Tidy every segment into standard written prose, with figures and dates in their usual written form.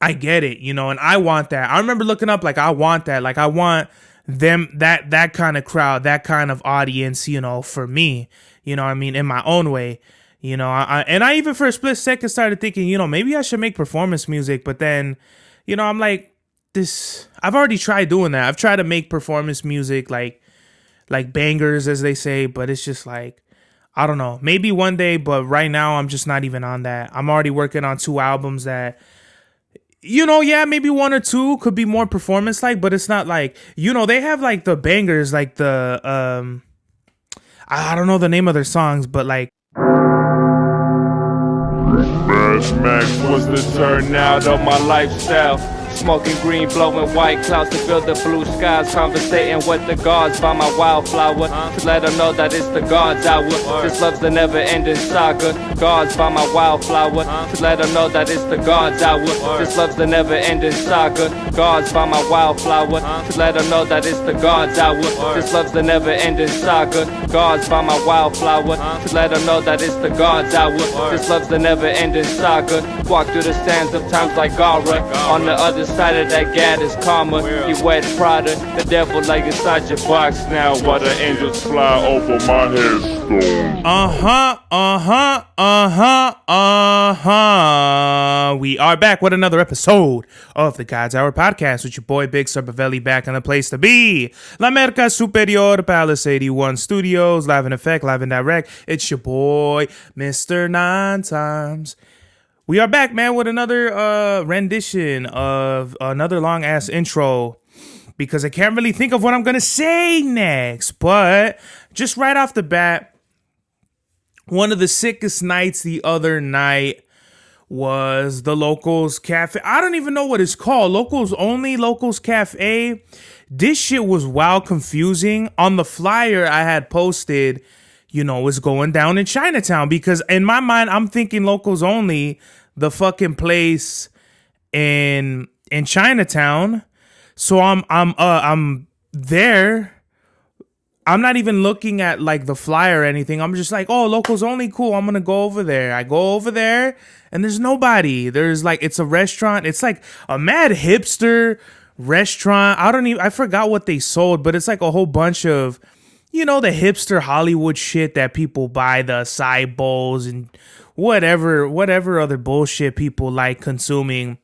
I get it, and I want that. I remember looking up, like, I want that. Like, I want them, that kind of crowd, that kind of audience, for me, what I mean, in my own way, and I even for a split second started thinking, maybe I should make performance music, but then, I'm like, I've already tried doing that. I've tried to make performance music, like bangers, as they say, but it's just like, I don't know, maybe one day, but right now I'm just not even on that. I'm already working on 2 albums that, yeah, maybe 1 or 2 could be more performance like, but it's not like, they have like the bangers, like the, I don't know the name of their songs, but like, Mash Max was the turnout of my lifestyle. Smoking green, blowing white clouds to fill the blue skies. Conversating with the gods by my wildflower, to let them know that it's the God's hour. This love's the never-ending saga. Gods by my wildflower, to let them know that it's the God's hour. This love's the never-ending saga. Gods by my wildflower, to let them know that it's the God's hour. This love's the never-ending saga. Gods by my wildflower, to let them know that it's the God's hour. This love's the never-ending saga. Walk through the sands of times like Gara. On the other side of that gad is karma. You wet Prada, the devil like inside your box now. While the angels fly over my headstone. We are back with another episode of the God's Hour podcast with your boy Big Cervelli, back in the place to be. La Merca Superior, Palace 81 Studios, live in effect, live and direct. It's your boy, Mr. 9 Times. We are back, man, with another rendition of another long-ass intro, because I can't really think of what I'm going to say next. But just right off the bat, one of the sickest nights the other night was the Lokels Cafe. I don't even know what it's called. Locals Only, Lokels Cafe. This shit was wild confusing. On the flyer I had posted, it's going down in Chinatown, because in my mind, I'm thinking Locals Only, the fucking place in Chinatown. So I'm there. I'm not even looking at like the flyer or anything. I'm just like, oh, Locals Only, cool. I'm gonna go over there. I go over there and there's nobody. There's like, it's a restaurant. It's like a mad hipster restaurant. I forgot what they sold, but it's like a whole bunch of, the hipster Hollywood shit that people buy, the acai bowls and whatever other bullshit people like consuming.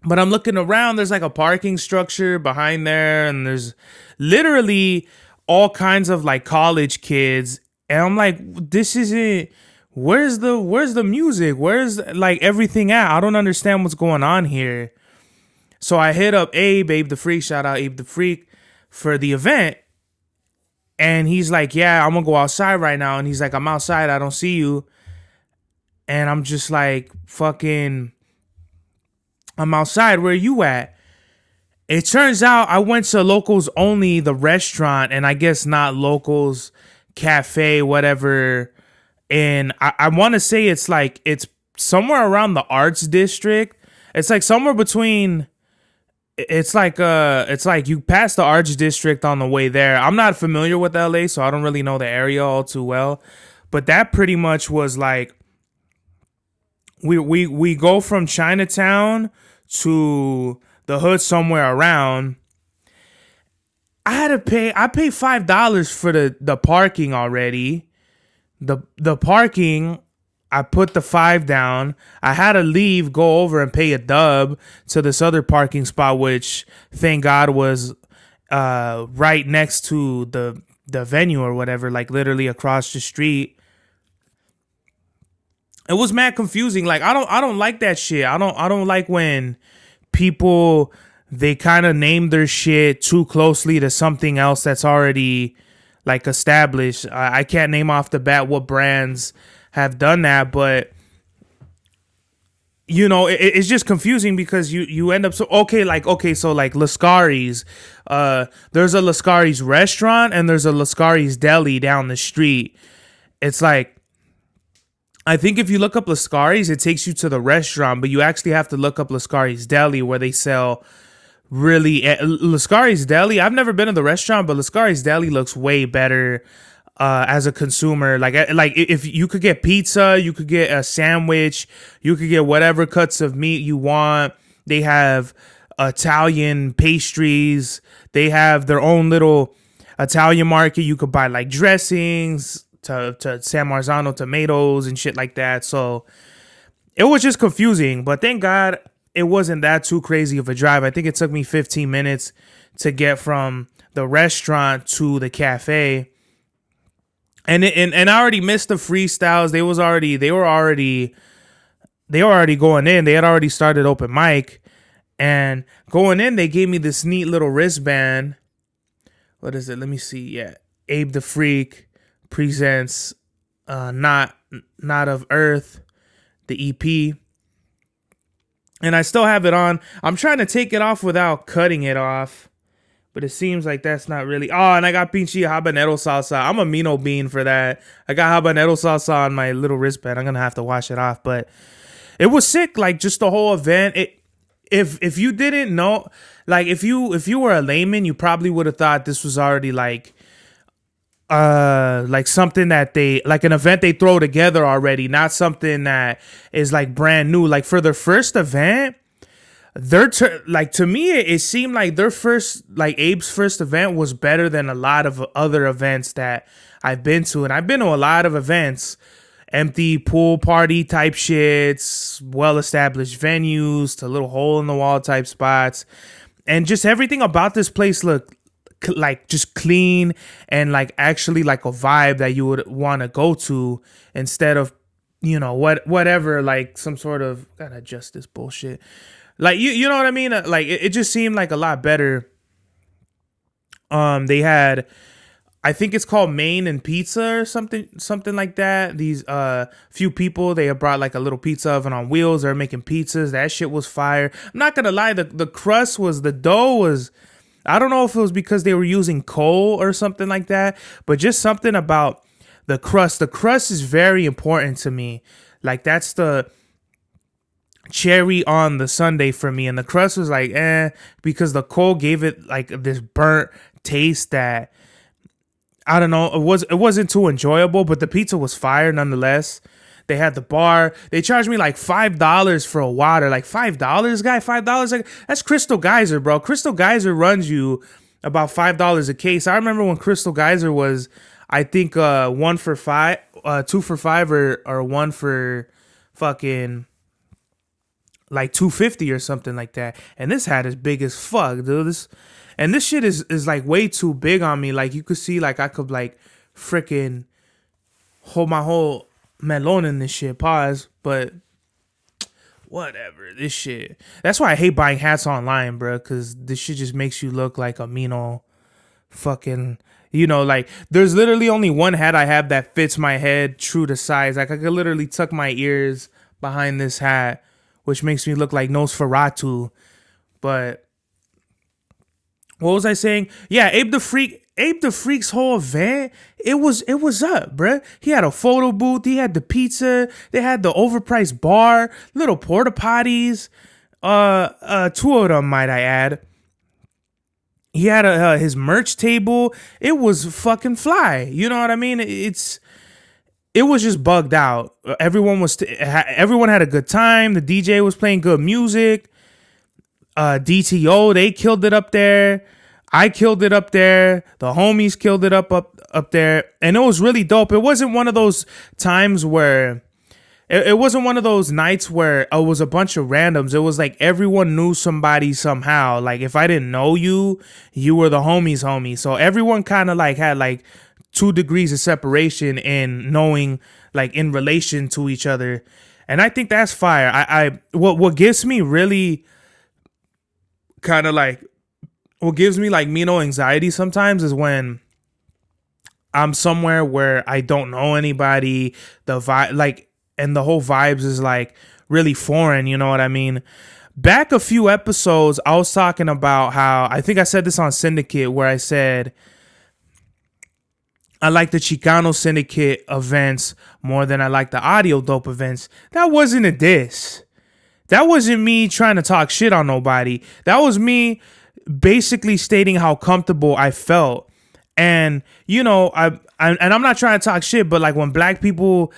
But I'm looking around, there's like a parking structure behind there, and there's literally all kinds of like college kids. And I'm like, this isn't, where's the music? Where's like everything at? I don't understand what's going on here. So I hit up Abe the Freak, shout out Abe the Freak, for the event. And he's like, yeah, I'm gonna go outside right now. And he's like, I'm outside, I don't see you. And I'm just like, fucking, I'm outside, where are you at? It turns out I went to Locals Only, the restaurant, and I guess not Locals Cafe, whatever. And I want to say it's somewhere around the Arts District. It's like somewhere between, it's like you pass the Arts District on the way there. I'm not familiar with LA, so I don't really know the area all too well. But that pretty much was like, we go from Chinatown to the hood somewhere around. I paid $5 for the parking already. The parking, I put the $5 down. I had to leave, go over and pay a dub to this other parking spot, which thank God was right next to the venue or whatever, like literally across the street. It was mad confusing. Like, I don't like that shit. I don't like when people, they kind of name their shit too closely to something else that's already like established. I can't name off the bat what brands have done that, but it's just confusing because you end up so so like Lascari's, there's a Lascari's restaurant and there's a Lascari's deli down the street. It's like, I think if you look up Lascari's, it takes you to the restaurant, but you actually have to look up Lascari's Deli, where they sell really Lascari's Deli. I've never been to the restaurant, but Lascari's Deli looks way better as a consumer. Like if you could get pizza, you could get a sandwich, you could get whatever cuts of meat you want. They have Italian pastries. They have their own little Italian market. You could buy like dressings to San Marzano tomatoes and shit like that. So it was just confusing, but thank God it wasn't that too crazy of a drive. I think it took me 15 minutes to get from the restaurant to the cafe. And I already missed the freestyles. They were already going in. They had already started open mic, and going in, they gave me this neat little wristband. What is it? Let me see. Yeah, Abe the Freak presents Not of Earth, the EP. And I still have it on. I'm trying to take it off without cutting it off, but it seems like that's not really. Oh, and I got pinche habanero salsa. I'm a Mino bean for that. I got habanero salsa on my little wristband. I'm gonna have to wash it off, but it was sick. Like just the whole event. If you didn't know, like if you were a layman, you probably would have thought this was already like something that they like an event they throw together already, not something that is like brand new. Like for their first event, like to me it seemed like their first, like Abe's first event was better than a lot of other events that I've been to. And I've been to a lot of events, empty pool party type shits, well established venues to little hole in the wall type spots, and just everything about this place looked like just clean and like actually like a vibe that you would want to go to, instead of, you know, whatever, like some sort of, gotta adjust this bullshit, like you know what I mean, like it just seemed like a lot better. They had, I think it's called Main and Pizza or something like that. These few people, they had brought like a little pizza oven on wheels. They're making pizzas. That shit was fire. I'm not gonna lie, the crust was, the dough was, I don't know if it was because they were using coal or something like that, but just something about the crust. The crust is very important to me. Like that's the cherry on the sundae for me. And the crust was like, because the coal gave it like this burnt taste that, I don't know, it wasn't too enjoyable, but the pizza was fire nonetheless. They had the bar. They charged me like $5 for a water. Like $5, guy, $5. Like that's Crystal Geyser, bro. Crystal Geyser runs you about $5 a case. I remember when Crystal Geyser was, I think, 1 for $5, 2 for $5, or 1 for fucking like $2.50 or something like that. And this hat is big as fuck, dude. This shit is like way too big on me. Like you could see, like I could like freaking hold my whole melon in this shit. Pause. But whatever. This shit. That's why I hate buying hats online, bro. Because this shit just makes you look like a Mino fucking. You know, like there's literally only one hat I have that fits my head true to size. Like I could literally tuck my ears behind this hat, which makes me look like Nosferatu. But what was I saying? Yeah, Abe the Freak's whole event, it was up, bruh. He had a photo booth, he had the pizza, they had the overpriced bar, little porta potties, 2 of them, might I add. He had his merch table. It was fucking fly. You know what I mean? It was just bugged out. Everyone had a good time. The DJ was playing good music. DTO, they killed it up there. I killed it up there. The homies killed it up there. And it was really dope. It wasn't one of those times where it wasn't one of those nights where it was a bunch of randoms. It was like everyone knew somebody somehow. Like if I didn't know you, you were the homies homie. So everyone kind of like had like 2 degrees of separation in knowing, like in relation to each other. And I think that's fire. What gives me really kind of like, what gives me like Mino anxiety sometimes is when I'm somewhere where I don't know anybody, the vibe, like, and the whole vibes is like really foreign, you know what I mean? Back a few episodes, I was talking about how, I think I said this on Syndicate, where I said I like the Chicano Syndicate events more than I like the Audio Dope events. That wasn't a diss. That wasn't me trying to talk shit on nobody. That was me basically stating how comfortable I felt. And, you know, and I'm not trying to talk shit, but like when black people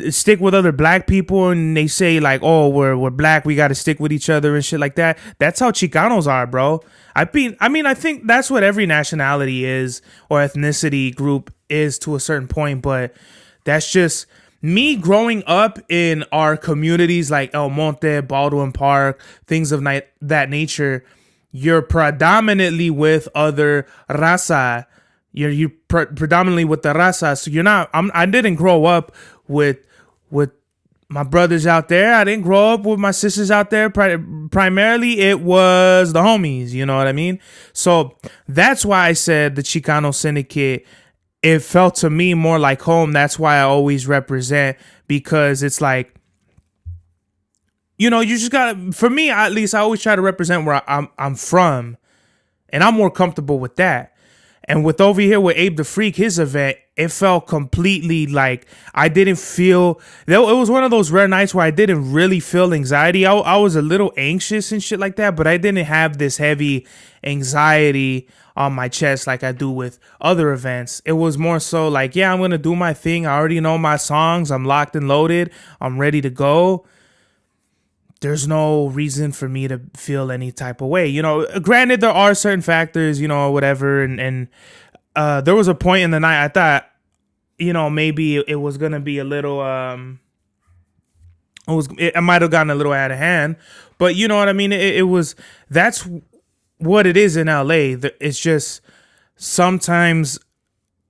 stick with other black people and they say like, oh, we're black, we got to stick with each other and shit like that. That's how Chicanos are, bro. I think that's what every nationality is or ethnicity group is to a certain point, but that's just me growing up in our communities like El Monte, Baldwin Park, things of that nature. You're predominantly with other raza. You're predominantly with the raza, so you're not. I didn't grow up with my brothers out there. I didn't grow up with my sisters out there. Primarily, it was the homies. You know what I mean? So that's why I said the Chicano Syndicate. It felt to me more like home. That's why I always represent, because it's like, you know, you just gotta. For me, at least, I always try to represent where I'm from, and I'm more comfortable with that. And with over here with Abe the Freak, his event, it felt completely like I didn't feel. It was one of those rare nights where I didn't really feel anxiety. I was a little anxious and shit like that, but I didn't have this heavy anxiety on my chest like I do with other events. It was more so like, yeah, I'm gonna do my thing. I already know my songs. I'm locked and loaded. I'm ready to go. There's no reason for me to feel any type of way. You know, granted, there are certain factors, you know, whatever. And there was a point in the night I thought, you know, maybe it was going to be a little, it might have gotten a little out of hand. But you know what I mean? That's what it is in LA. It's just sometimes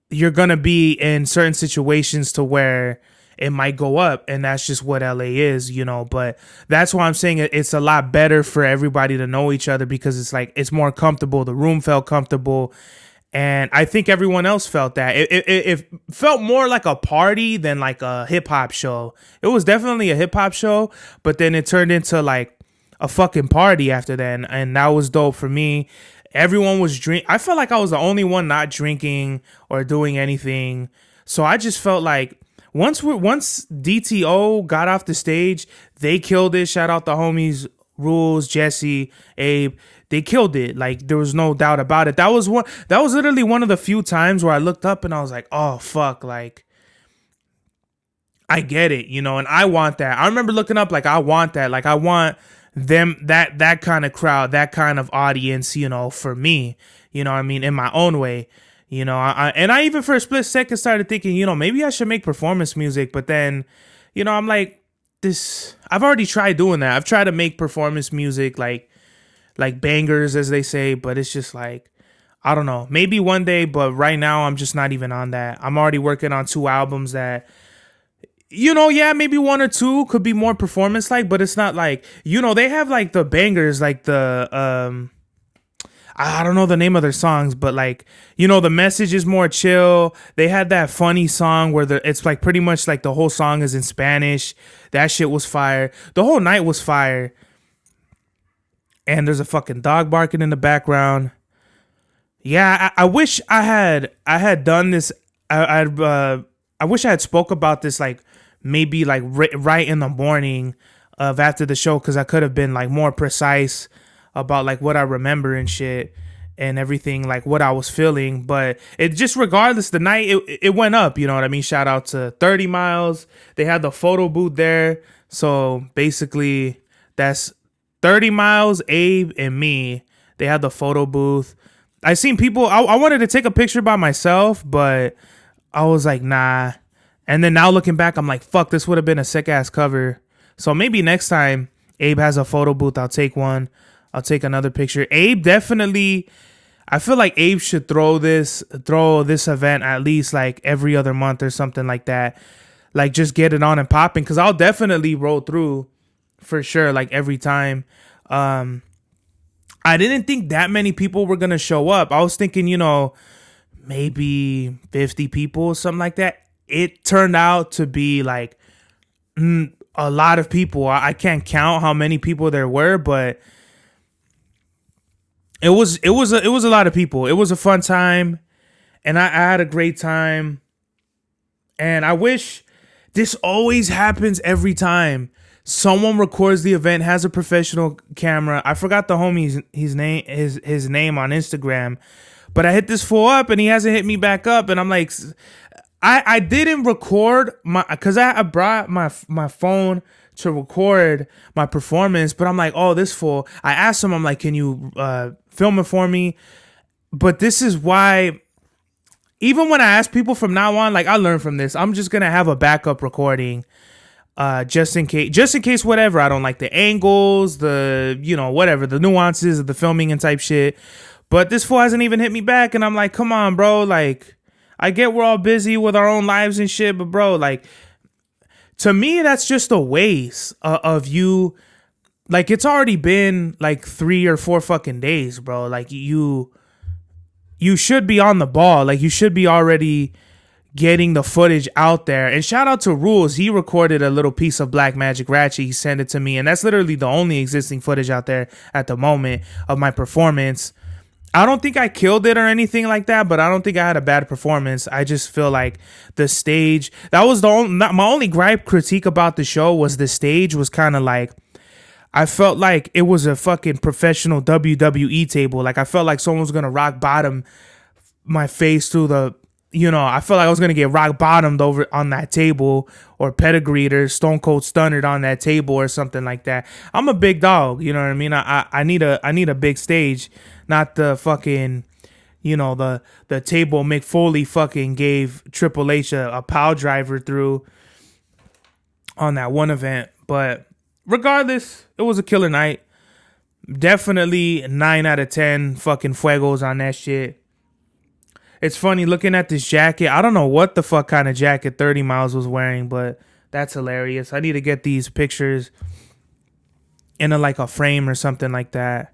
you're going to be in certain situations to where it might go up, and that's just what LA is, you know. But that's why I'm saying it's a lot better for everybody to know each other, because it's like it's more comfortable. The room felt comfortable, and I think everyone else felt that. It felt more like a party than like a hip hop show. It was definitely a hip hop show, but then it turned into like a fucking party after that, and that was dope for me. Everyone was I felt like I was the only one not drinking or doing anything, so I just felt like. Once DTO got off the stage, they killed it. Shout out the homies, Rules, Jesse, Abe. They killed it. Like, there was no doubt about it. That was literally one of the few times where I looked up and I was like, oh fuck, like I get it, you know, and I want that. I remember looking up like I want that. Like I want them that kind of crowd, that kind of audience, you know, for me. You know what I mean? In my own way. You know, I even for a split second started thinking, you know, maybe I should make performance music. But then, you know, I'm like, I've already tried doing that. I've tried to make performance music like bangers, as they say. But it's just like, I don't know, maybe one day. But right now, I'm just not even on that. I'm already working on 2 albums that, you know, yeah, maybe 1 or 2 could be more performance like. But it's not like, you know, they have like the bangers, like the I don't know the name of their songs, but like, you know, the message is more chill. They had that funny song where it's like pretty much like the whole song is in Spanish. That shit was fire. The whole night was fire. And there's a fucking dog barking in the background. Yeah, I wish I had done this. I wish I had spoke about this like maybe like right in the morning of after the show, because I could have been like more precise about like what I remember and shit and everything, like what I was feeling. But it just, regardless, the night it went up, you know what I mean? Shout out to 30 Miles. They had the photo booth there. So basically that's 30 Miles, Abe, and me. They had the photo booth. I seen people, I wanted to take a picture by myself, but I was like, nah. And then now looking back, I'm like, fuck, this would have been a sick ass cover. So maybe next time Abe has a photo booth, I'll take one. I'll take another picture. Abe definitely, I feel like Abe should throw this event at least like every other month or something like that. Like just get it on and popping, because I'll definitely roll through for sure, like every time. I didn't think that many people were going to show up. I was thinking, you know, maybe 50 people, something like that. It turned out to be like a lot of people. I can't count how many people there were, but it was a lot of people. It was a fun time, and I had a great time. And I wish this always happens every time. Someone records the event, has a professional camera. I forgot the homie's his name on Instagram, But I hit this fool up and he hasn't hit me back up. And I'm like, I didn't record because I brought my phone to record my performance. But I'm like, oh, this fool. I asked him, I'm like, can you film it for me? But this is why, even when I ask people from now on, like, I learned from this, I'm just going to have a backup recording just in case whatever. I don't like the angles, the, whatever, the nuances of the filming and type shit. But this fool hasn't even hit me back. And I'm like, come on, bro. Like, I get we're all busy with our own lives and shit. But, bro, like, to me, that's just a waste of you. Like, it's already been like 3 or 4 fucking days, bro. Like, you should be on the ball. Like, you should be already getting the footage out there. And shout out to Rules. He recorded a little piece of Black Magic Ratchet. He sent it to me. And that's literally the only existing footage out there at the moment of my performance. I don't think I killed it or anything like that, but I don't think I had a bad performance. I just feel like the stage, that was my only critique about the show was the stage was kind of like, I felt like it was a fucking professional WWE table. Like, I felt like someone was going to rock bottom my face through the, I felt like I was going to get rock bottomed over on that table, or pedigreed or Stone Cold Stunnered on that table or something like that. I'm a big dog. You know what I mean? I need a big stage, not the fucking, the table Mick Foley fucking gave Triple H a power driver through on that one event. But regardless, it was a killer night. Definitely 9 out of 10 fucking fuegos on that shit. It's funny looking at this jacket. I don't know what the fuck kind of jacket 30 Miles was wearing, but that's hilarious. I need to get these pictures in a frame or something like that.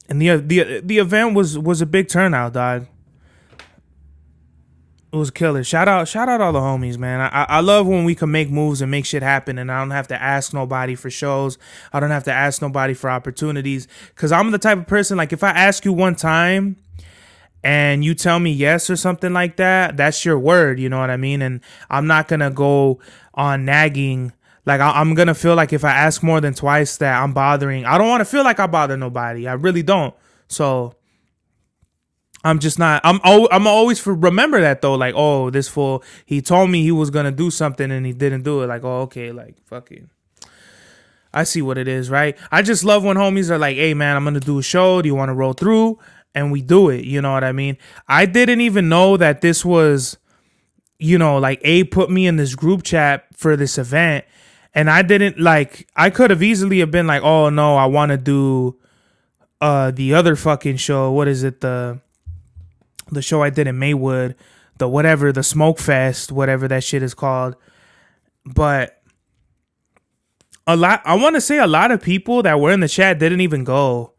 And the event was a big turnout, dog. It was killer. Shout out all the homies, man. I love when we can make moves and make shit happen, and I don't have to ask nobody for shows. I don't have to ask nobody for opportunities, because I'm the type of person, like, if I ask you one time and you tell me yes or something like that, that's your word, you know what I mean? And I'm not going to go on nagging. Like, I'm going to feel like if I ask more than twice that I'm bothering. I don't want to feel like I bother nobody. I really don't. So I'm just not, I'm always remember that though. Like, oh, this fool, he told me he was going to do something and he didn't do it. Like, oh, okay. Like, fucking, I see what it is, right? I just love when homies are like, hey man, I'm going to do a show. Do you want to roll through? And we do it. You know what I mean? I didn't even know that this was, like, Abe put me in this group chat for this event. And I didn't, like, I could have easily have been like, oh no, I want to do the other fucking show. What is it? The show I did in Maywood, the Smoke Fest, whatever that shit is called. But I want to say a lot of people that were in the chat didn't even go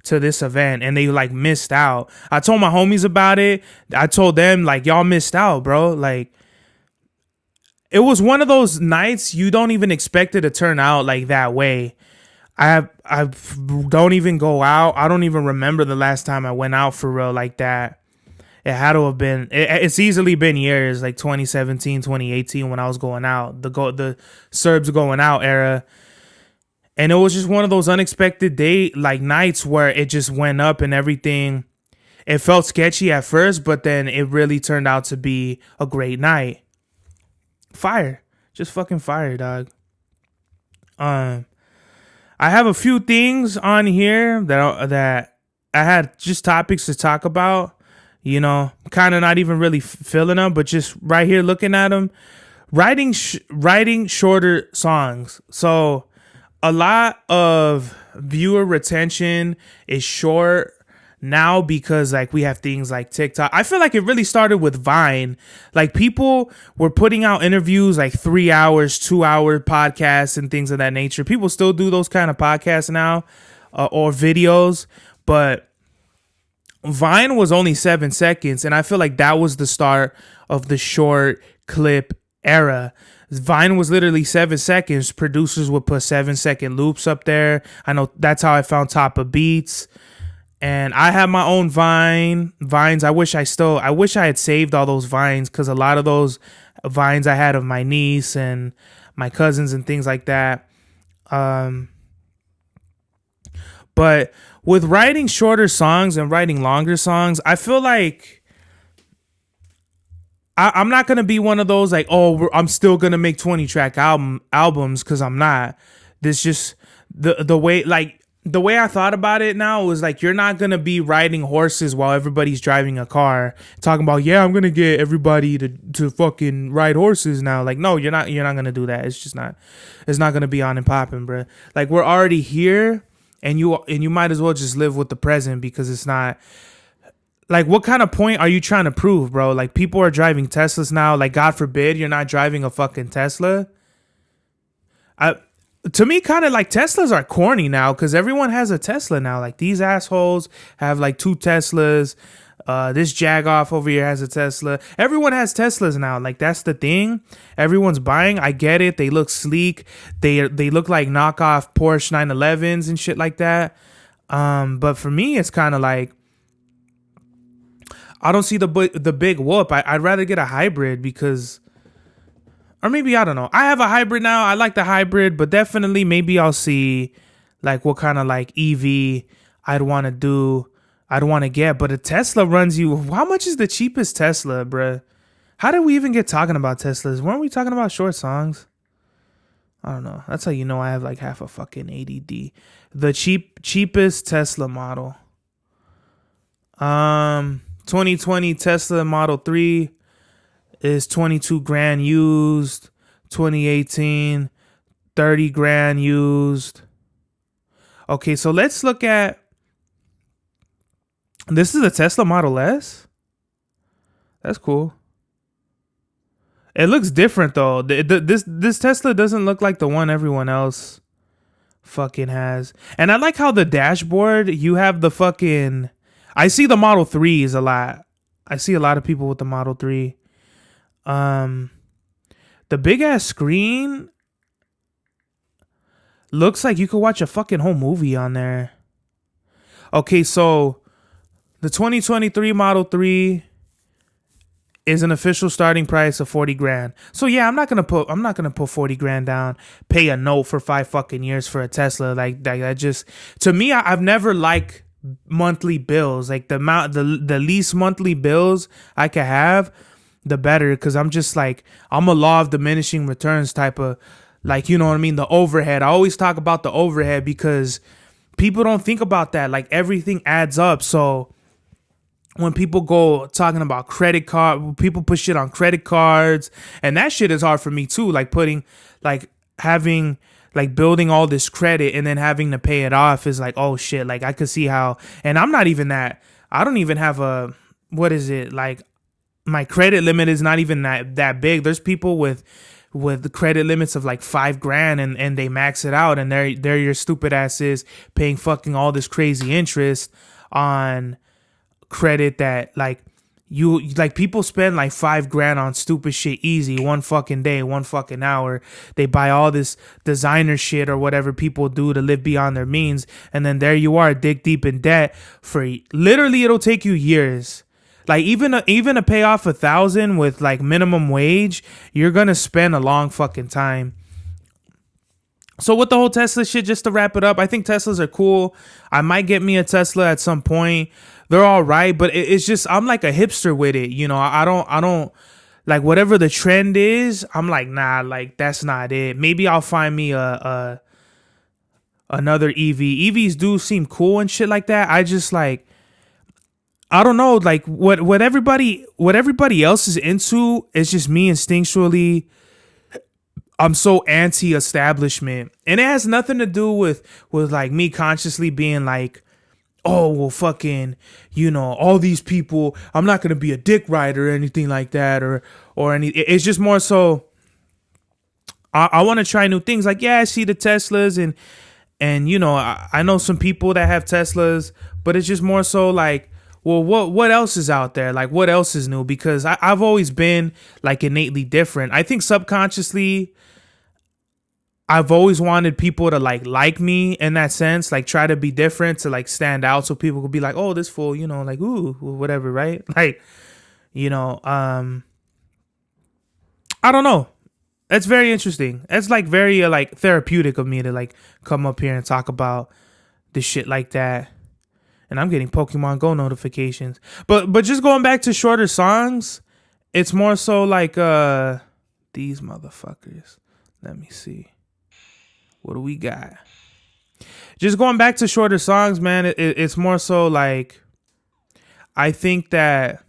to this event, and they like missed out. I told my homies about it. I told them, like, y'all missed out, bro. Like, it was one of those nights you don't even expect it to turn out like that way. I don't even go out. I don't even remember the last time I went out for real like that. It had to have been, it's easily been years, like 2017, 2018 when I was going out, the Serbs going out era. And it was just one of those unexpected nights where it just went up and everything. It felt sketchy at first, but then it really turned out to be a great night. Fire. Just fucking fire, dog. I have a few things on here that I had just topics to talk about. Kind of not even really feeling them, but just right here looking at them. Writing shorter songs. So a lot of viewer retention is short now because, like, we have things like TikTok. I feel like it really started with Vine. Like, people were putting out interviews like 3 hours, 2-hour podcasts and things of that nature. People still do those kind of podcasts now or videos, but Vine was only 7 seconds. And I feel like that was the start of the short clip era. Vine was literally 7 seconds. Producers would put 7-second loops up there. I know that's how I found Top of Beats. And I have my own Vines. I wish I had saved all those Vines, because a lot of those Vines I had of my niece and my cousins and things like that. But But with writing shorter songs and writing longer songs, I feel like I'm not gonna be one of those like, oh, I'm still gonna make 20-track albums, because I'm not. This just the way, like, the way I thought about it now was like, you're not gonna be riding horses while everybody's driving a car, talking about, yeah, I'm gonna get everybody to fucking ride horses now. Like, no, you're not gonna do that. It's just not. It's not gonna be on and popping, bro. Like, we're already here, and you might as well just live with the present, because it's not. Like, what kind of point are you trying to prove, bro? Like, people are driving Teslas now. Like, God forbid you're not driving a fucking Tesla. To me, kind of like Teslas are corny now, because everyone has a Tesla now. Like, these assholes have like 2 Teslas. This jagoff over here has a Tesla. Everyone has Teslas now. Like, that's the thing. Everyone's buying. I get it. They look sleek. They look like knockoff Porsche 911s and shit like that. But for me, it's kind of like, I don't see the big whoop. I'd rather get a hybrid, because, or maybe, I don't know. I have a hybrid now. I like the hybrid, but definitely maybe I'll see like what kind of like EV I'd want to do. I'd want to get. But a Tesla runs you. How much is the cheapest Tesla, bruh? How did we even get talking about Teslas? Weren't we talking about short songs? I don't know. That's how you know I have like half a fucking ADD. The cheapest Tesla model. 2020 Tesla Model 3 is 22 grand used. 2018, 30 grand used. Okay, so let's look at, this is a Tesla Model S. That's cool. It looks different though. This Tesla doesn't look like the one everyone else fucking has. And I like how the dashboard, you have the fucking, I see the Model 3s a lot. I see a lot of people with the Model 3. The big ass screen looks like you could watch a fucking whole movie on there. Okay, so the 2023 Model 3 is an official starting price of 40 grand. So yeah, I'm not gonna put 40 grand down, pay a note for 5 fucking years for a Tesla. Like that just, to me, I've never liked monthly bills. Like the least monthly bills I could have, the better, because I'm just like, I'm a law of diminishing returns type of, like, you know what I mean, the overhead. I always talk about the overhead because people don't think about that. Like, everything adds up. So when people go talking about credit card, people put shit on credit cards, and that shit is hard for me too. Like putting, like having, like building all this credit and then having to pay it off is like, oh shit. Like, I could see how, and I'm not even that, I don't even have a, what is it? Like, my credit limit is not even that big. There's people with the credit limits of like 5 grand and they max it out, and they're your stupid asses paying fucking all this crazy interest on credit that, like, you, like, people spend like 5 grand on stupid shit easy, one fucking day, one fucking hour. They buy all this designer shit or whatever people do to live beyond their means, and then there you are, dick deep in debt for literally, it'll take you years. Like, even to pay off 1,000 with like minimum wage, you're gonna spend a long fucking time. So with the whole Tesla shit, just to wrap it up, I think Teslas are cool. I might get me a Tesla at some point. They're all right, but it's just, I'm like a hipster with it. You know, I don't like whatever the trend is. I'm like, nah, like that's not it. Maybe I'll find me another EV. EVs do seem cool and shit like that. I just like, I don't know, like what everybody else is into is just me instinctually. I'm so anti-establishment, and it has nothing to do with like me consciously being like, oh well, fucking, you know, all these people, I'm not gonna be a dick rider or anything like that, or any. It's just more so, I want to try new things. Like, yeah, I see the Teslas and you know, I know some people that have Teslas, but it's just more so like, well, what else is out there? Like, what else is new? Because I've always been like innately different. I think subconsciously, I've always wanted people to like me in that sense, like try to be different, to like stand out, so people could be like, oh, this fool, you know, like, ooh, whatever, right? Like, you know, I don't know. That's very interesting. It's like very like therapeutic of me to like come up here and talk about the shit like that. And I'm getting Pokemon Go notifications. But just going back to shorter songs, it's more so like these motherfuckers. Let me see. What do we got? Just going back to shorter songs, man, it's more so like I think that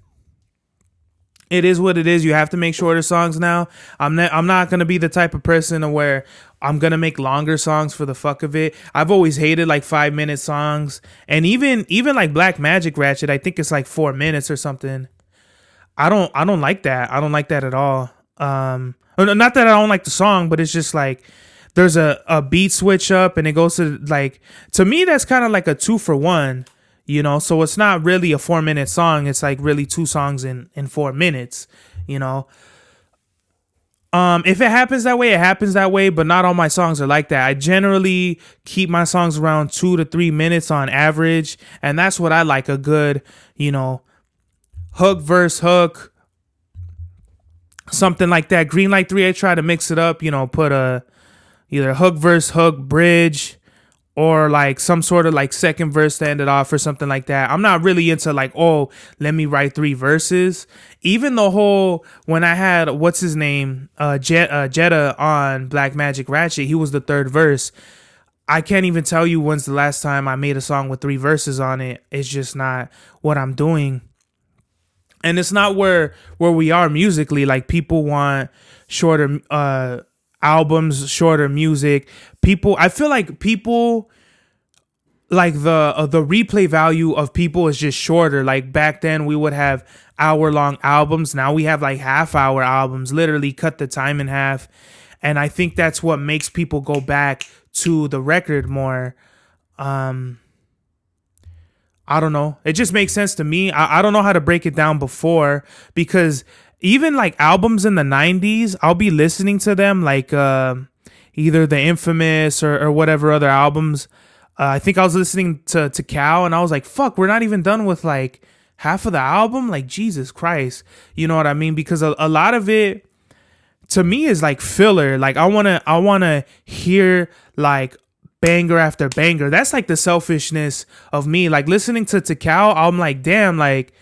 it is what it is. You have to make shorter songs now. I'm not gonna be the type of person where I'm gonna make longer songs for the fuck of it. I've always hated like 5-minute songs, and even like Black Magic Ratchet, I think it's like 4 minutes or something. I don't like that. I don't like that at all. Not that I don't like the song, but it's just like there's a beat switch up, and it goes to like, to me that's kind of like a 2-for-1. You know, so it's not really a 4-minute song. It's like really 2 songs in 4 minutes, you know. If it happens that way, it happens that way, but not all my songs are like that. I generally keep my songs around 2 to 3 minutes on average, and that's what I like, a good, you know, hook, verse, hook, something like that. Green Light 3, I try to mix it up, you know, put either hook, verse, hook, bridge, or like some sort of like second verse to end it off or something like that. I'm not really into like, oh, let me write 3 verses. Even the whole, when I had, what's his name, Jetta on Black Magic Ratchet, he was the 3rd verse. I can't even tell you when's the last time I made a song with 3 verses on it. It's just not what I'm doing. And it's not where we are musically. Like, people want shorter albums, shorter music. I feel like people, like the replay value of people is just shorter. Like back then we would have hour-long albums. Now we have like half-hour albums, literally cut the time in half. And I think that's what makes people go back to the record more. I don't know. It just makes sense to me. I don't know how to break it down before, because even like albums in the 90s, I'll be listening to them, like either the Infamous or whatever other albums. I think I was listening to Cal, and I was like, fuck, we're not even done with like half of the album. Like, Jesus Christ. You know what I mean? Because a lot of it to me is like filler. Like I want to hear like banger after banger. That's like the selfishness of me. Like listening to Cal, I'm like, damn, like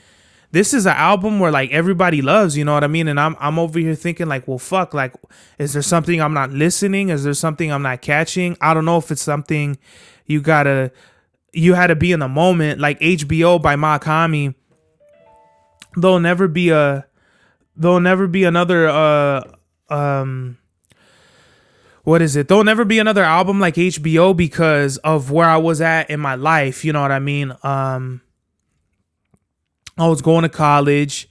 this is an album where like everybody loves, you know what I mean? And I'm over here thinking like, well, fuck, like, is there something I'm not listening? Is there something I'm not catching? I don't know if it's something you had to be in the moment. Like HBO by Makami, there'll never be another what is it? There'll never be another album like HBO because of where I was at in my life. You know what I mean? I was going to college.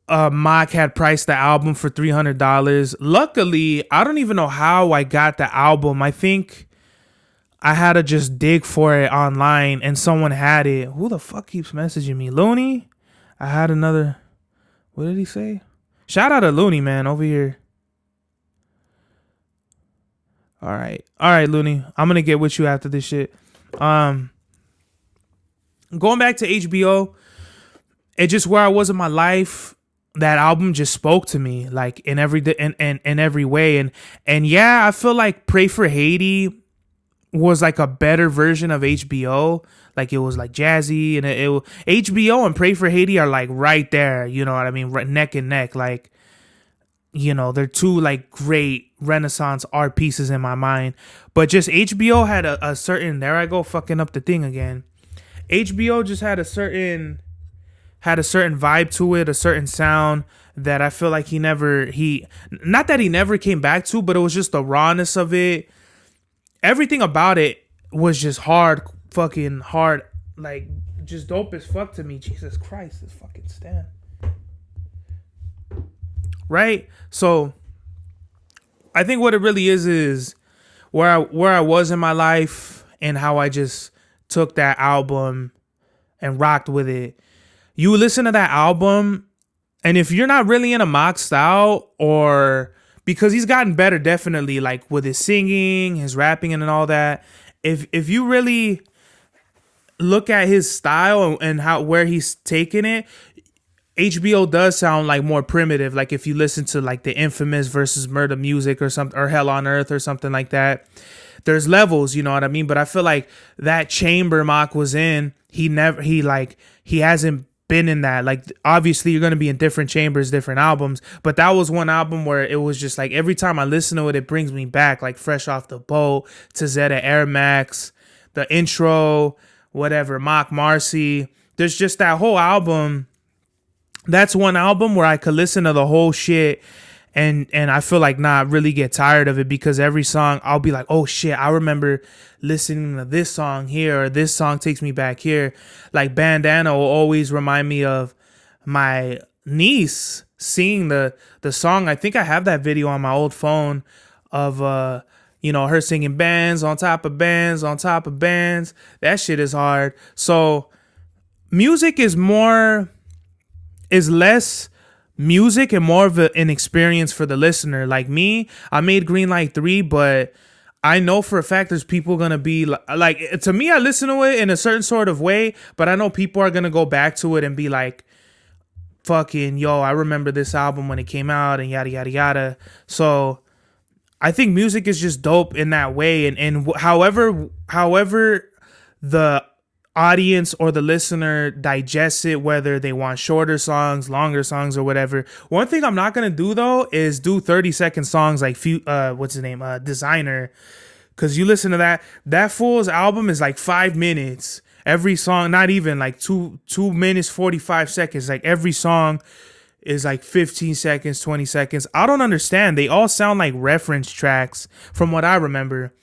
Mock had priced the album for $300. Luckily, I don't even know how I got the album. I think I had to just dig for it online and someone had it. Who the fuck keeps messaging me? Looney? I had another. What did he say? Shout out to Looney, man, over here. All right, Looney. I'm gonna get with you after this shit. Going back to HBO, it just where I was in my life. That album just spoke to me, like in every way, and yeah, I feel like Pray for Haiti was like a better version of HBO. Like it was like jazzy, and HBO and Pray for Haiti are like right there. You know what I mean? Right, neck and neck, like. You know, they're 2 like great Renaissance art pieces in my mind. But just HBO had a certain, there I go fucking up the thing again. HBO just had a certain vibe to it, a certain sound that I feel like not that he never came back to, but it was just the rawness of it. Everything about it was just fucking hard, like just dope as fuck to me. Jesus Christ, this fucking stand. Right? So I think what it really is where I was in my life and how I just took that album and rocked with it. You listen to that album, and if you're not really in a mock style, or because he's gotten better definitely, like with his singing, his rapping and all that, if you really look at his style and where he's taken it, HBO does sound like more primitive. Like if you listen to like the infamous versus Murder Music or something, or Hell on Earth or something like that, there's levels, you know what I mean? But I feel like that chamber Mock was in, he hasn't been in that. Like obviously you're going to be in different chambers, different albums, but that was one album where it was just like every time I listen to it, it brings me back like Fresh Off the Boat, to Zeta Air Max, the intro, whatever, Mock Marcy. There's just that whole album. That's one album where I could listen to the whole shit and I feel like not really get tired of it, because every song I'll be like, oh shit, I remember listening to this song here, or this song takes me back here. Like Bandana will always remind me of my niece singing the song. I think I have that video on my old phone of her singing bands on top of bands on top of bands. That shit is hard. So music is less music and more of an experience for the listener. Like me, I made Greenlight 3, but I know for a fact there's people going to be like, to me, I listen to it in a certain sort of way, but I know people are going to go back to it and be like, fucking, yo, I remember this album when it came out and yada, yada, yada. So I think music is just dope in that way. And however the audience or the listener digests it, whether they want shorter songs, longer songs, or whatever. One thing I'm not gonna do though is do 30-second songs like Designer, because you listen to that fool's album is like 5 minutes every song, not even like 2 minutes 45 seconds. Like every song is like 15 seconds, 20 seconds. I don't understand. They all sound like reference tracks from what I remember.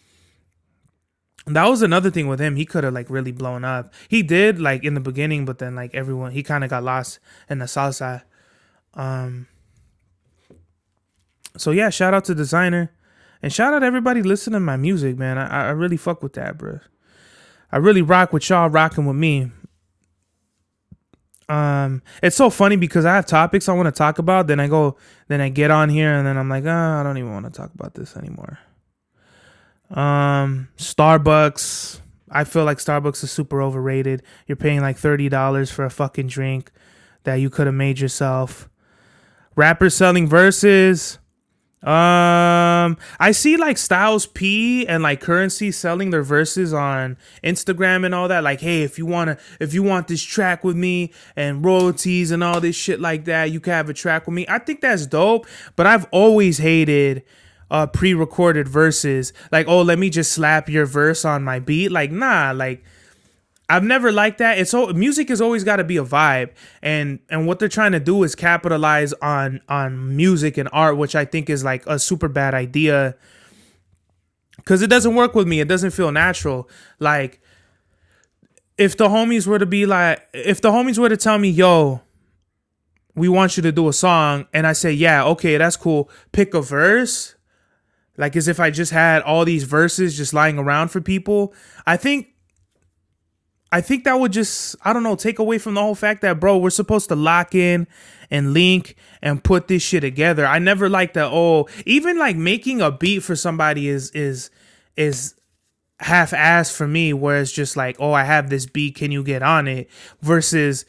That was another thing with him. He could have like really blown up. He did like in the beginning, but then like he kind of got lost in the salsa. So yeah, shout out to Designer, and shout out to everybody listening to my music, man. I really fuck with that, bro. I really rock with y'all rocking with me. It's so funny because I have topics I want to talk about. Then I get on here and then I'm like, I don't even want to talk about this anymore. Starbucks. I feel like Starbucks is super overrated. You're paying like $30 for a fucking drink that you could have made yourself. Rappers selling verses. I see like Styles P and like Currency selling their verses on Instagram and all that. Like, hey, if you want this track with me and royalties and all this shit like that, you can have a track with me. I think that's dope, but I've always hated pre-recorded verses. Like, oh, let me just slap your verse on my beat. Like, nah, like I've never liked that. Music has always got to be a vibe, and what they're trying to do is capitalize on music and art, which I think is like a super bad idea, because it doesn't work with me. It doesn't feel natural. Like if the homies were to tell me, yo, we want you to do a song, and I say, yeah, okay, that's cool, pick a verse, like as if I just had all these verses just lying around for people. I think that would just, I don't know, take away from the whole fact that, bro, we're supposed to lock in and link and put this shit together. I never liked that. Oh, even like making a beat for somebody is half-assed for me, where it's just like, oh, I have this beat, can you get on it? Versus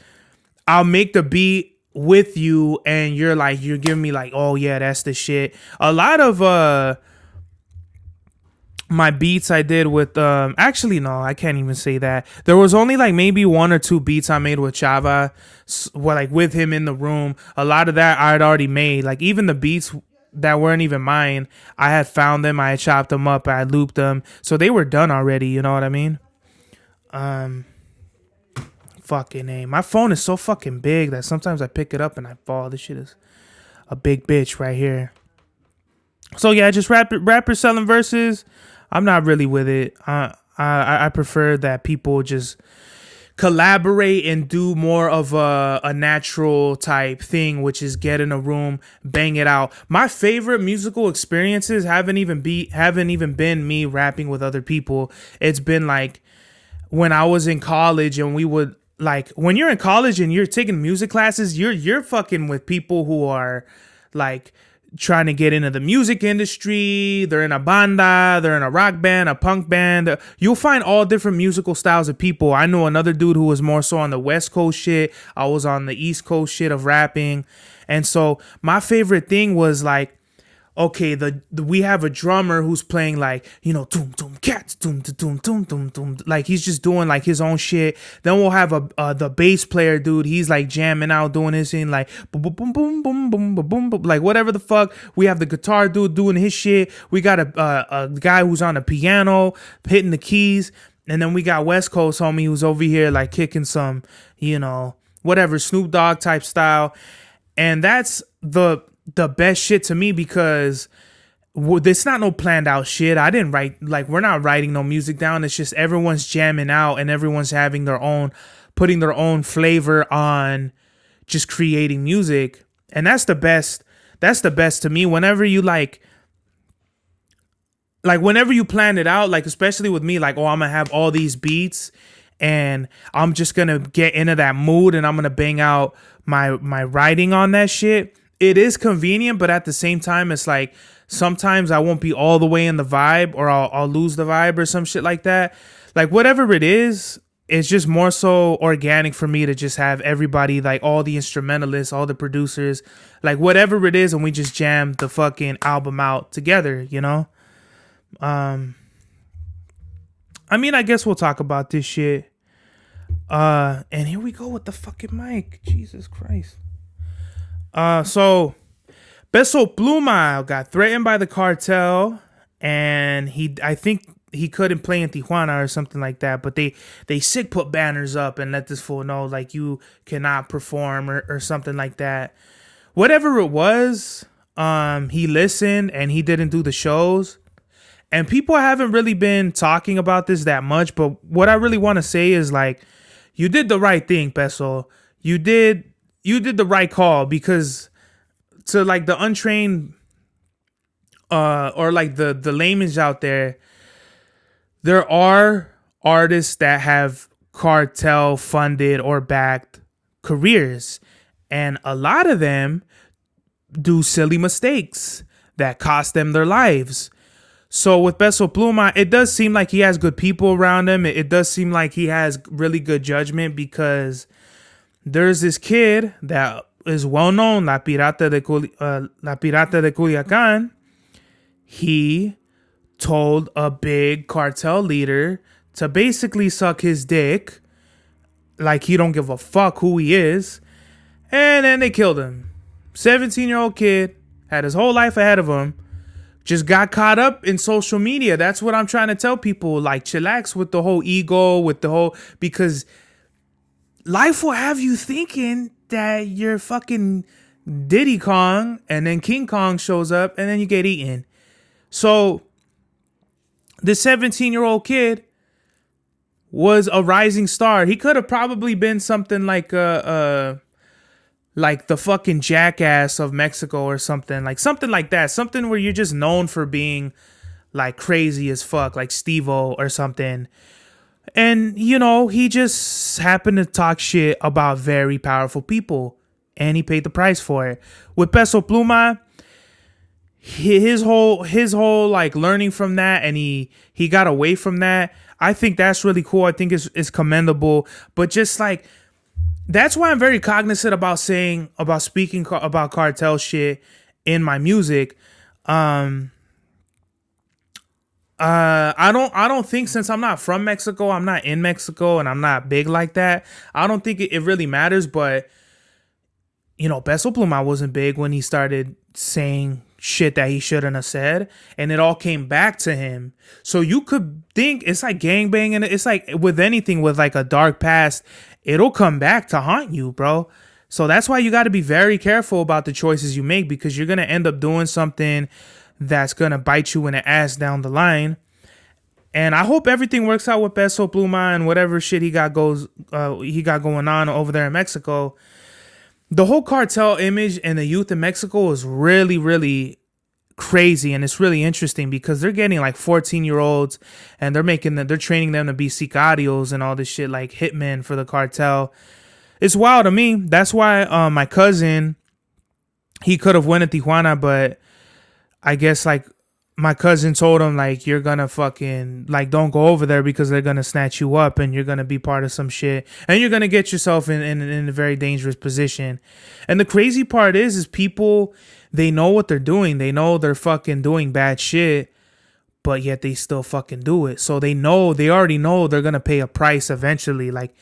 I'll make the beat with you and you're giving me like, oh yeah, that's the shit. A lot of my beats I did with actually no, I can't even say that. There was only like maybe 1 or 2 beats I made with Chava, like with him in the room. A lot of that I had already made. Like even the beats that weren't even mine, I had found them, I had chopped them up, I had looped them, so they were done already, you know what I mean? Fucking A. My phone is so fucking big that sometimes I pick it up and I fall. This shit is a big bitch right here. So yeah, just rappers selling verses. I'm not really with it. I prefer that people just collaborate and do more of a natural type thing, which is get in a room, bang it out. My favorite musical experiences haven't even been me rapping with other people. It's been like when I was in college and we would, like, when you're in college and you're taking music classes, you're fucking with people who are like trying to get into the music industry. They're in a banda, they're in a rock band, a punk band. You'll find all different musical styles of people. I know another dude who was more so on the West Coast shit. I was on the East Coast shit of rapping. And so my favorite thing was like, okay, we have a drummer who's playing like, you know, doom doom cats, doom doom doom doom doom, like he's just doing like his own shit. Then we'll have the bass player dude. He's like jamming out, doing his thing, like boom boom boom boom boom boom boom boom, like whatever the fuck. We have the guitar dude doing his shit. We got a guy who's on the piano hitting the keys, and then we got West Coast homie who's over here like kicking some, you know, whatever Snoop Dogg type style, and that's the best shit to me because it's not no planned out shit. I didn't write, like, we're not writing no music down. It's just everyone's jamming out and everyone's having their own, putting their own flavor on just creating music. And that's the best. That's the best to me. Whenever you like whenever you plan it out, like, especially with me, like, oh, I'm gonna have all these beats and I'm just gonna get into that mood and I'm gonna bang out my writing on that shit. It is convenient, but at the same time, it's like sometimes I won't be all the way in the vibe, or I'll lose the vibe or some shit like that. Like whatever it is, it's just more so organic for me to just have everybody, like all the instrumentalists, all the producers, like whatever it is, and we just jam the fucking album out together, you know? I mean, I guess we'll talk about this shit. And here we go with the fucking mic. Jesus Christ. So Peso Pluma got threatened by the cartel, and I think he couldn't play in Tijuana or something like that, but they sick put banners up and let this fool know like you cannot perform or something like that. Whatever it was, he listened and he didn't do the shows. And people haven't really been talking about this that much, but what I really want to say is like, you did the right thing, Peso. You did the right call, because to like the untrained or like the layman's out there are artists that have cartel funded or backed careers, and a lot of them do silly mistakes that cost them their lives. So with Peso Pluma, it does seem like he has good people around him. It does seem like he has really good judgment, because there's this kid that is well known, La Pirata de Culiacan. He told a big cartel leader to basically suck his dick, like he don't give a fuck who he is, and then they killed him. 17-year-old kid, had his whole life ahead of him, just got caught up in social media. That's what I'm trying to tell people. Like, chillax with the whole ego, because life will have you thinking that you're fucking Diddy Kong, and then King Kong shows up, and then you get eaten. So this 17-year-old kid was a rising star. He could have probably been something like the fucking Jackass of Mexico or something like that. Something where you're just known for being like crazy as fuck, like Steve-O or something. And, you know, he just happened to talk shit about very powerful people, and he paid the price for it. With Peso Pluma, his whole like learning from that, and he got away from that. I think that's really cool. I think it's commendable. But just like, that's why I'm very cognizant about speaking about cartel shit in my music. I don't think, since I'm not from Mexico, I'm not in Mexico, and I'm not big like that, I don't think it really matters. But, you know, Peso Pluma wasn't big when he started saying shit that he shouldn't have said, and it all came back to him. So you could think it's like gangbanging. It's like with anything with like a dark past, it'll come back to haunt you, bro. So that's why you got to be very careful about the choices you make, because you're going to end up doing something that's going to bite you in the ass down the line. And I hope everything works out with Peso Pluma and whatever shit he got going on over there in Mexico. The whole cartel image and the youth in Mexico is really, really crazy, and it's really interesting because they're getting like 14-year-olds and they're training them to be sicarios and all this shit, like hitmen for the cartel. It's wild to me. That's why my cousin, he could have went to Tijuana, but I guess like my cousin told him like you're gonna fucking like don't go over there because they're gonna snatch you up and you're gonna be part of some shit and you're gonna get yourself in a very dangerous position. And the crazy part is people, they know what they're doing. They know they're fucking doing bad shit, but yet they still fucking do it. So they already know they're gonna pay a price eventually, like,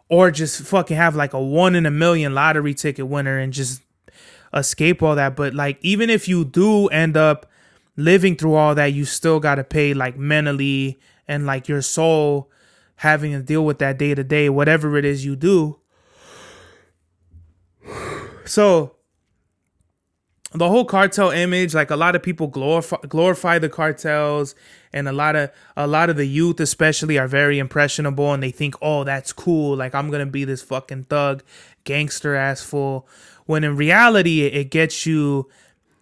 or just fucking have like a 1 in a million lottery ticket winner and just escape all that. But like, even if you do end up living through all that, you still got to pay like mentally and like your soul having to deal with that day to day, whatever it is you do. So the whole cartel image, like a lot of people glorify the cartels, and a lot of the youth especially are very impressionable and they think, oh, that's cool, like I'm gonna be this fucking thug gangster ass fool, when in reality it gets you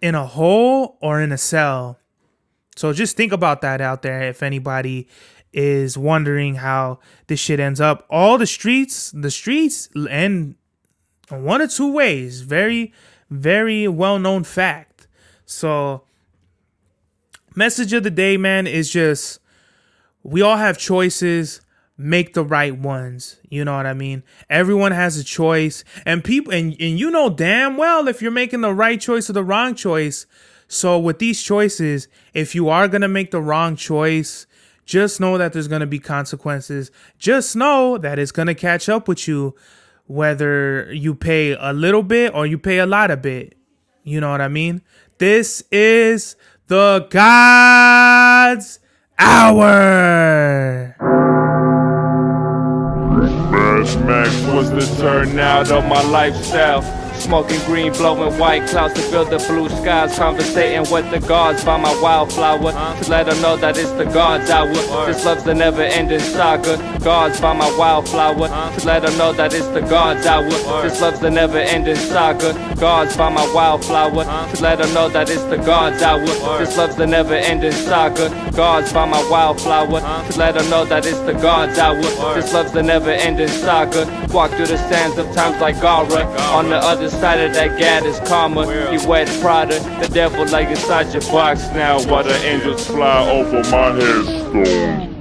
in a hole or in a cell. So just think about that out there if anybody is wondering how this shit ends up. All the streets end one or two ways. Very, very well-known fact. So message of the day, man, is just we all have choices. Make the right ones. You know what I mean? Everyone has a choice, and people, and you know damn well if you're making the right choice or the wrong choice. So with these choices, if you are going to make the wrong choice, just know that there's going to be consequences. Just know that it's going to catch up with you, whether you pay a little bit or you pay a lot of bit. You know what I mean? This is the God's Hour. Mad Max was the turnout of my lifestyle. Smoking green, blowing white clouds to fill the blue skies. Conversating with the gods by my wildflower to let them know that it's the God's hour. This love's the never-ending saga. Gods by my wildflower to let them know that it's the God's hour. This love's the never-ending saga. Gods by my wildflower to let them know that it's the God's hour. This love's the never-ending saga. Gods by my wildflower to let them know that it's the God's hour. This love's the never-ending saga. Walk through the sands of times like Gara. On the other side of that gad is karma. He wears Prada, the devil like inside your box now, while the angels fly over my headstone.